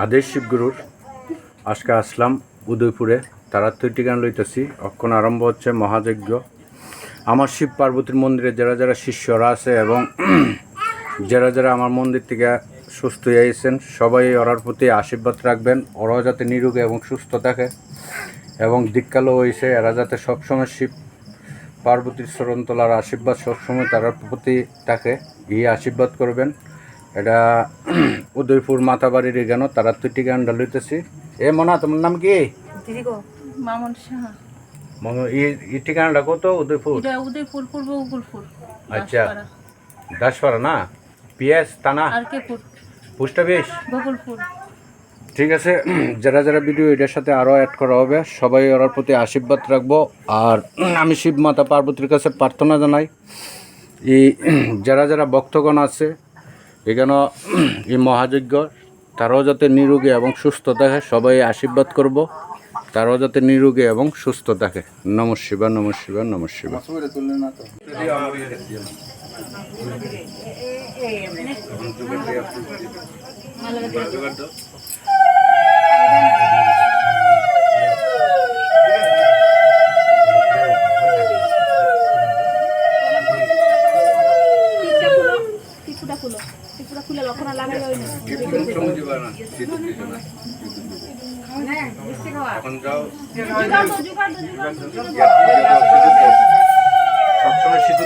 আদেশ শিবগুরুর আজকে আসলাম উদয়পুরে তারাত্রি টিকান লইতেছি। অক্ষণ আরম্ভ হচ্ছে মহাযজ্ঞ। আমার শিব পার্বতীর মন্দিরে যারা যারা শিষ্যরা আছে এবং যারা যারা আমার মন্দির থেকে সুস্থ হয়ে আছেন সবাই ওরার প্রতি আশীর্বাদ রাখবেন। ওরাও যাতে নিরোগী এবং সুস্থ থাকে এবং দীক্ষালও হয়েছে এরা যাতে সবসময় শিব পার্বতীর চরণতলার আশীর্বাদ সবসময় তার প্রতি থাকে, এই আশীর্বাদ করবেন। এটা উদয়পুর মাতাবাড়ির এখানে তারাত্রি টিকানটা লইতেছি। এ মনা, তোমার নাম কি? মামুন সাহা। এই ঠিকানাটা কত? উদয়পুর। এটা উদয়পুর পূর্ব উগুলপুর। আচ্ছা, দাসপাড়া না? পিএস থানা আর কেপুর পোস্ট অফিস গোকুলপুর। ঠিক আছে। যারা যারা ভিডিও এটার সাথে আরও অ্যাড করা হবে সবাই ওর প্রতি আশীর্বাদ রাখবো। আর আমি শিব মাতা পার্বতীর কাছে প্রার্থনা জানাই, এই যারা যারা ভক্তগণ আছে এখানে এই মহাযজ্ঞ তারাও যাতে নিরোগী এবং সুস্থ থাকে, সবাই আশীর্বাদ করব তারাও যাতে নিরোগী এবং সুস্থ থাকে। নমঃ শিবায়, নমঃ শিবায়, নমঃ শিবায়। সবসময় শীত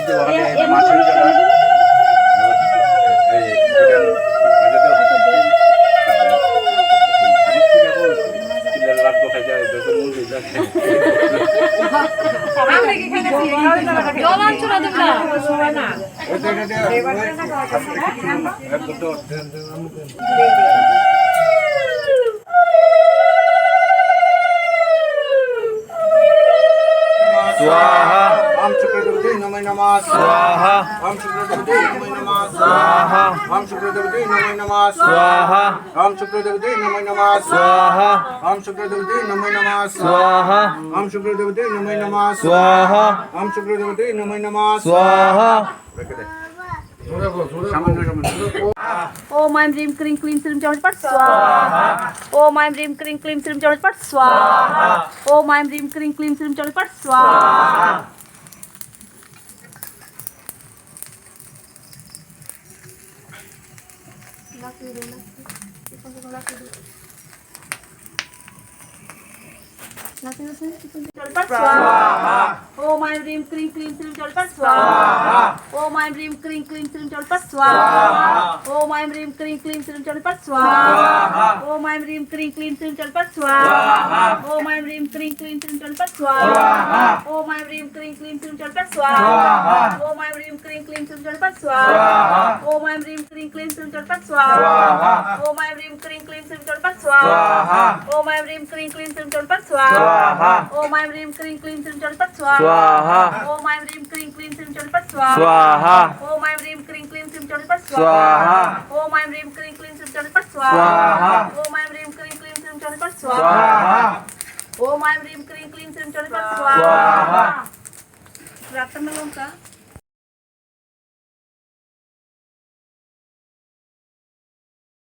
स्वाहा ओम शुक्रदेवते नमः नमः स्वाहा ओम शुक्रदेवते नमः नमः स्वाहा ओम शुक्रदेवते नमः नमः स्वाहा ओम शुक्रदेवते नमः नमः स्वाहा ओम शुक्रदेवते नमः नमः स्वाहा ओम शुक्रदेवते नमः नमः स्वाहा ओम शुक्रदेवते नमः नमः स्वाहा। ओम ऐं ह्रीं क्रीं क्लीं श्रीं चौपट स्वाहा। ओम ऐं ह्रीं क्रीं क्लीं श्रीं चौपट स्वाहा। ओम ऐं ह्रीं क्रीं क्लीं श्रीं चौपट स्वाहा। ओम ऐं ह्रीं क्रीं क्लीं श्रीं चौपट स्वाहा। ओम ऐं ह्रीं क्रीं क्लीं श्रीं चौपट स्वाहा। ओम ऐं ह्रीं क्रीं क्लीं श्रीं चौपट स्वाहा। ओम ऐं ह्रीं क्रीं क्लीं श्रीं चौपट स्वाहा। ओम ऐं ह्रीं क्रीं क्लीं श्रीं चौपट स्वाहा। ओम ऐं ह्रीं क्रीं क्लीं श्रीं चौपट स्वाहा। ओम ऐं ह्रीं क्रीं क्लीं श्रीं चौपट स्वाहा। ओम ऐं ह्रीं क्रीं क्लीं श्रीं चौपट स्वाहा। ओम ऐं ह्रीं क्रीं क्लीं श्रीं चौपट स्वाहा। ओम ऐं ह्रीं क्रीं क्लीं श्रीं चौपट स्वाहा। ओम ऐं ह्रीं क्रीं क्लीं श्रीं चौपट स्वाहा। ओम ऐं ह्रीं क्रीं क्लीं श्रीं चौपट स्वाहा। ओम ऐं ह्रीं क्रीं क्लीं श्रीं चौपट स्वाहा। ओम ऐं ह्रीं क्रीं क्लीं श्रीं चौपट स्वाहा। ओम ऐं ह्रीं क्रीं क्लीं श्रीं चौपट स्वाहा। ओम ऐं ह्रीं क्रीं क्लीं श्रीं चौपट स्वाहा। प्रार्थना का